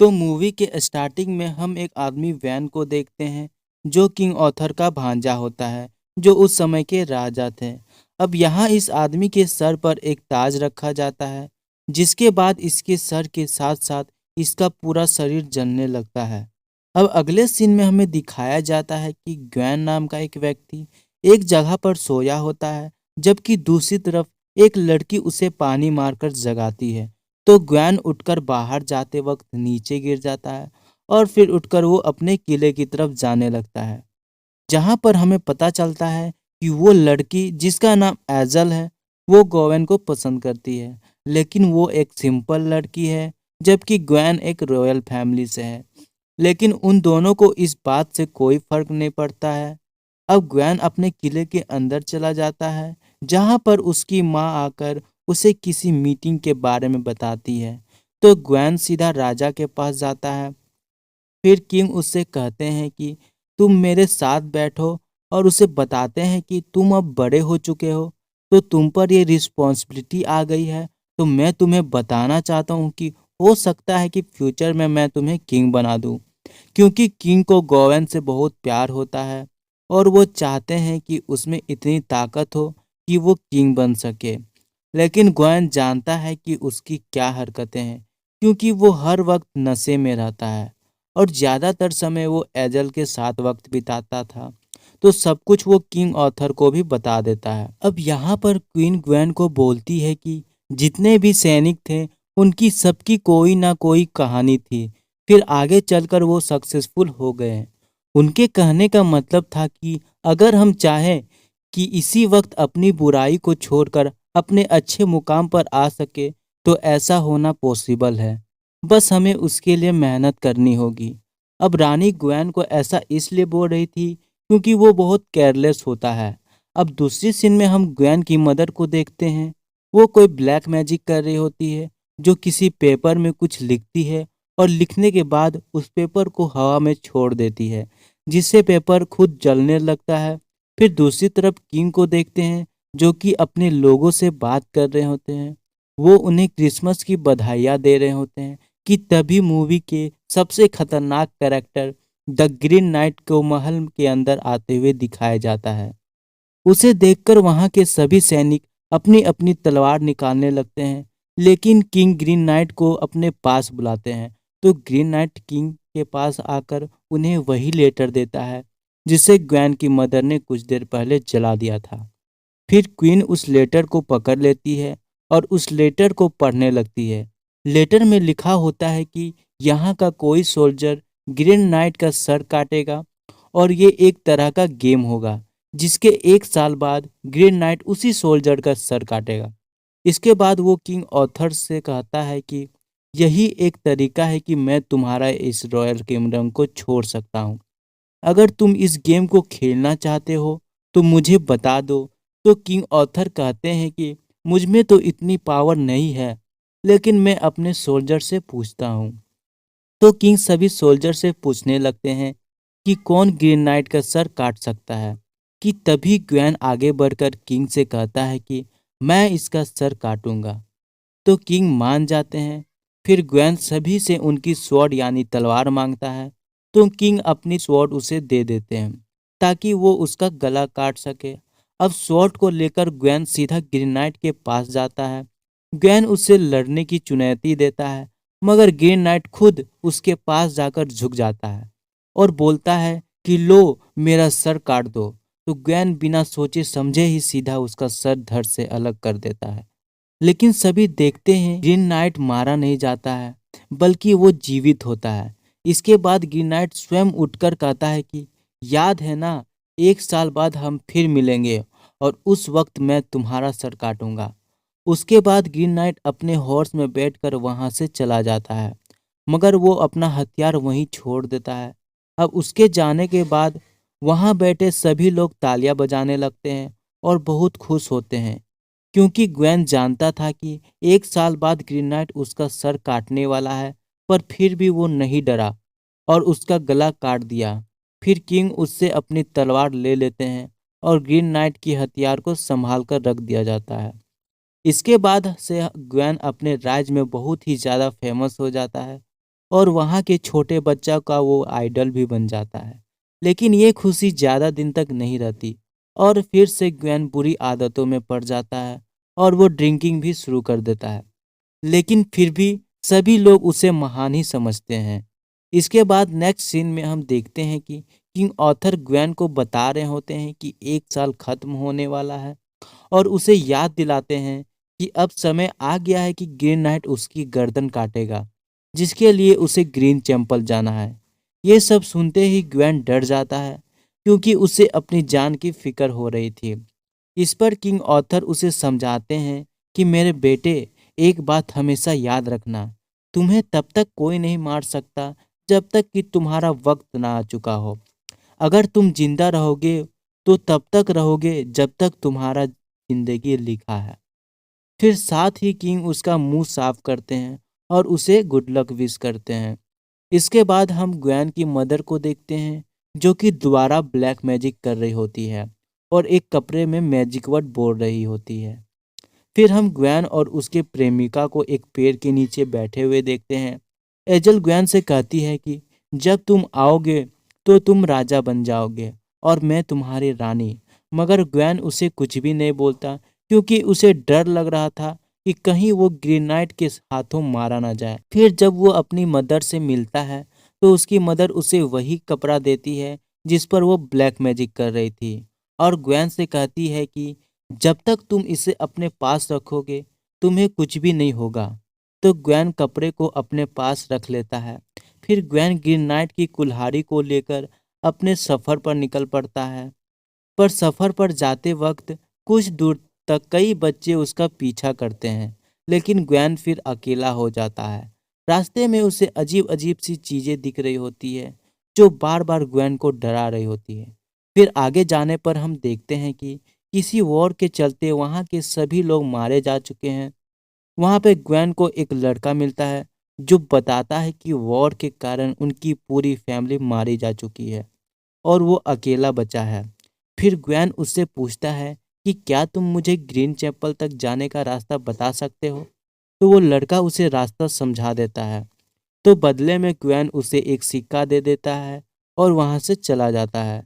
तो मूवी के स्टार्टिंग में हम एक आदमी वैन को देखते हैं जो किंग ऑथर का भांजा होता है, जो उस समय के राजा थे। अब यहाँ इस आदमी के सर पर एक ताज रखा जाता है, जिसके बाद इसके सर के साथ साथ इसका पूरा शरीर जलने लगता है। अब अगले सीन में हमें दिखाया जाता है कि ग्वेन नाम का एक व्यक्ति एक जगह पर सोया होता है, जबकि दूसरी तरफ एक लड़की उसे पानी मारकर जगाती है। तो ग्वेन उठकर बाहर जाते वक्त नीचे गिर जाता है और फिर उठकर वो अपने किले की तरफ जाने लगता है, जहां पर हमें पता चलता है कि वो लड़की जिसका नाम एजल है, वो गोवेन को पसंद करती है, लेकिन वो एक सिंपल लड़की है, जबकि ग्वेन एक रॉयल फैमिली से है। लेकिन उन दोनों को इस बात से कोई फर्क नहीं पड़ता है। अब ग्वेन अपने किले के अंदर चला जाता है, जहां पर उसकी माँ आकर उसे किसी मीटिंग के बारे में बताती है। तो ग्वेन सीधा राजा के पास जाता है। फिर किंग उससे कहते हैं कि तुम मेरे साथ बैठो, और उसे बताते हैं कि तुम अब बड़े हो चुके हो, तो तुम पर ये रिस्पॉन्सिबिलिटी आ गई है। तो मैं तुम्हें बताना चाहता हूँ कि हो सकता है कि फ्यूचर में मैं तुम्हें किंग बना दूँ, क्योंकि किंग को गोवेन से बहुत प्यार होता है और वो चाहते हैं कि उसमें इतनी ताकत हो कि वो किंग बन सके। लेकिन गोवेन जानता है कि उसकी क्या हरकतें हैं, क्योंकि वो हर वक्त नशे में रहता है और ज़्यादातर समय वो एजल के साथ वक्त बिताता था। तो सब कुछ वो किंग ऑथर को भी बता देता है। अब यहाँ पर क्वीन ग्वेन को बोलती है कि जितने भी सैनिक थे, उनकी सबकी कोई ना कोई कहानी थी, फिर आगे चलकर वो सक्सेसफुल हो गए। उनके कहने का मतलब था कि अगर हम चाहें कि इसी वक्त अपनी बुराई को छोड़कर अपने अच्छे मुकाम पर आ सके, तो ऐसा होना पॉसिबल है। बस हमें उसके लिए मेहनत करनी होगी। अब रानी ग्वेन को ऐसा इसलिए बोल रही थी क्योंकि वो बहुत केयरलेस होता है। अब दूसरी सीन में हम ग्वेन की मदर को देखते हैं। वो कोई ब्लैक मैजिक कर रही होती है, जो किसी पेपर में कुछ लिखती है और लिखने के बाद उस पेपर को हवा में छोड़ देती है, जिससे पेपर खुद जलने लगता है। फिर दूसरी तरफ किंग को देखते हैं, जो कि अपने लोगों से बात कर रहे होते हैं। वो उन्हें क्रिसमस की बधाइयाँ दे रहे होते हैं कि तभी मूवी के सबसे खतरनाक कैरेक्टर द ग्रीन नाइट को महल के अंदर आते हुए दिखाया जाता है। उसे देखकर वहां के सभी सैनिक अपनी अपनी तलवार निकालने लगते हैं, लेकिन किंग ग्रीन नाइट को अपने पास बुलाते हैं। तो ग्रीन नाइट किंग के पास आकर उन्हें वही लेटर देता है जिसे ग्वेन की मदर ने कुछ देर पहले जला दिया था। फिर क्वीन उस लेटर को पकड़ लेती है और उस लेटर को पढ़ने लगती है। लेटर में लिखा होता है कि यहाँ का कोई सोल्जर ग्रीन नाइट का सर काटेगा, और ये एक तरह का गेम होगा जिसके 1 साल बाद ग्रीन नाइट उसी सोल्जर का सर काटेगा। इसके बाद वो किंग ऑथर से कहता है कि यही एक तरीका है कि मैं तुम्हारा इस रॉयल किंगडम को छोड़ सकता हूँ। अगर तुम इस गेम को खेलना चाहते हो तो मुझे बता दो। तो किंग ऑथर कहते हैं कि मुझ में तो इतनी पावर नहीं है, लेकिन मैं अपने सोल्जर से पूछता हूँ। तो किंग सभी सोल्जर से पूछने लगते हैं कि कौन ग्रीन नाइट का सर काट सकता है। कि तभी ग्वेन आगे बढ़कर किंग से कहता है कि मैं इसका सर काटूंगा। तो किंग मान जाते हैं। फिर ग्वेन सभी से उनकी स्वॉर्ड यानी तलवार मांगता है। तो किंग अपनी स्वॉर्ड उसे दे देते हैं ताकि वो उसका गला काट सके। अब स्वॉर्ड को लेकर ग्वेन सीधा ग्रीन नाइट के पास जाता है। ग्वेन उससे लड़ने की चुनौती देता है, मगर ग्रीन नाइट खुद उसके पास जाकर झुक जाता है और बोलता है कि लो, मेरा सर काट दो। तो ग्वेन बिना सोचे समझे ही सीधा उसका सर धड़ से अलग कर देता है। लेकिन सभी देखते हैं ग्रीन नाइट मारा नहीं जाता है, बल्कि वो जीवित होता है। इसके बाद ग्रीन नाइट स्वयं उठकर कहता है कि याद है ना, 1 साल बाद हम फिर मिलेंगे और उस वक्त मैं तुम्हारा सर काटूंगा। उसके बाद ग्रीन नाइट अपने हॉर्स में बैठकर वहां से चला जाता है, मगर वो अपना हथियार वहीं छोड़ देता है। अब उसके जाने के बाद वहां बैठे सभी लोग तालियां बजाने लगते हैं और बहुत खुश होते हैं, क्योंकि ग्वेन जानता था कि 1 साल बाद ग्रीन नाइट उसका सर काटने वाला है। पर फिर भी वो नहीं डरा और उसका गला काट दिया। फिर किंग उससे अपनी तलवार ले लेते हैं और ग्रीन नाइट की हथियार को संभाल कर रख दिया जाता है। इसके बाद से ग्वेन अपने राज्य में बहुत ही ज़्यादा फेमस हो जाता है और वहाँ के छोटे बच्चा का वो आइडल भी बन जाता है। लेकिन ये खुशी ज़्यादा दिन तक नहीं रहती और फिर से ग्वेन बुरी आदतों में पड़ जाता है और वो ड्रिंकिंग भी शुरू कर देता है। लेकिन फिर भी सभी लोग उसे महान ही समझते हैं। इसके बाद नेक्स्ट सीन में हम देखते हैं कि किंग ऑथर ग्वेन को बता रहे होते हैं कि 1 साल खत्म होने वाला है और उसे याद दिलाते हैं कि अब समय आ गया है कि ग्रीन नाइट उसकी गर्दन काटेगा, जिसके लिए उसे ग्रीन चैपल जाना है। ये सब सुनते ही ग्वेन डर जाता है क्योंकि उसे अपनी जान की फिक्र हो रही थी। इस पर किंग ऑथर उसे समझाते हैं कि मेरे बेटे, एक बात हमेशा याद रखना, तुम्हें तब तक कोई नहीं मार सकता जब तक कि तुम्हारा वक्त ना आ चुका हो। अगर तुम जिंदा रहोगे तो तब तक रहोगे जब तक तुम्हारा जिंदगी लिखा है। फिर साथ ही किंग उसका मुंह साफ करते हैं और उसे गुड लक विश करते हैं। इसके बाद हम ग्वेन की मदर को देखते हैं जो कि दोबारा ब्लैक मैजिक कर रही होती है और एक कपड़े में मैजिक वर्ड बोल रही होती है। फिर हम ग्वेन और उसके प्रेमिका को एक पेड़ के नीचे बैठे हुए देखते हैं। एजल ग्वेन से कहती है कि जब तुम आओगे तो तुम राजा बन जाओगे और मैं तुम्हारी रानी। मगर ग्वेन उसे कुछ भी नहीं बोलता क्योंकि उसे डर लग रहा था कि कहीं वो ग्रीन नाइट के हाथों मारा ना जाए। फिर जब वो अपनी मदर से मिलता है तो उसकी मदर उसे वही कपड़ा देती है जिस पर वो ब्लैक मैजिक कर रही थी और ग्वेन से कहती है कि जब तक तुम इसे अपने पास रखोगे तुम्हें कुछ भी नहीं होगा। तो ग्वेन कपड़े को अपने पास रख लेता है। फिर ग्वेन ग्रीन नाइट की कुल्हाड़ी को लेकर अपने सफर पर निकल पड़ता है। पर सफर पर जाते वक्त कुछ दूर तक कई बच्चे उसका पीछा करते हैं, लेकिन ग्वेन फिर अकेला हो जाता है। रास्ते में उसे अजीब अजीब सी चीजें दिख रही होती है जो बार बार ग्वेन को डरा रही होती है। फिर आगे जाने पर हम देखते हैं कि किसी वॉर के चलते वहाँ के सभी लोग मारे जा चुके हैं। वहाँ पे ग्वेन को एक लड़का मिलता है जो बताता है कि वॉर के कारण उनकी पूरी फैमिली मारी जा चुकी है और वो अकेला बचा है। फिर ग्वेन उससे पूछता है कि क्या तुम मुझे ग्रीन चैपल तक जाने का रास्ता बता सकते हो। तो वो लड़का उसे रास्ता समझा देता है। तो बदले में ग्वेन उसे एक सिक्का दे देता है और वहाँ से चला जाता है।